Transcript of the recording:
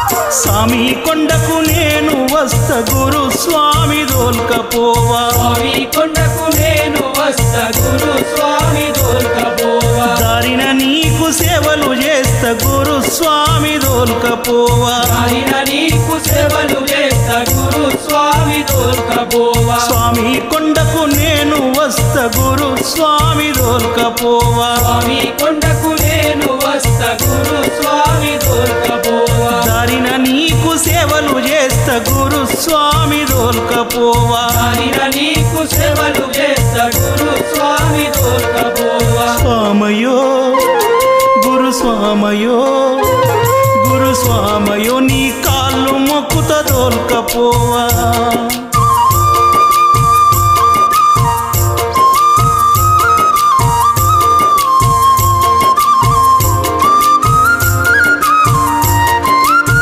స్వామి కొండకు నేను వస్త గురు స్వామి దోల్కపోవా స్వామి కొండకు నేను వస్తా గురు స్వామి దోల్కపోవా దారిన నీకు సేవలు చేస్తా గురు స్వామి దోల్కపోవా దారిన నీకు సేవలు చేస్తా గురు స్వామి దోల్కపోవా స్వామి కొండకు నేను వస్త గురు స్వామి దోల్కపోవా స్వామి కొండకు నేను వస్తా గురు స్వామి దోల్కపోవా దారిన నీకు సేవలు చేస్తా గురు స్వామి దోల్కపోవా దారిన నీకు సేవలు చేస్తా గురు స్వామి దోల్కపోవా స్వామయో గురు స్వామయో గురు స్వామయో నీ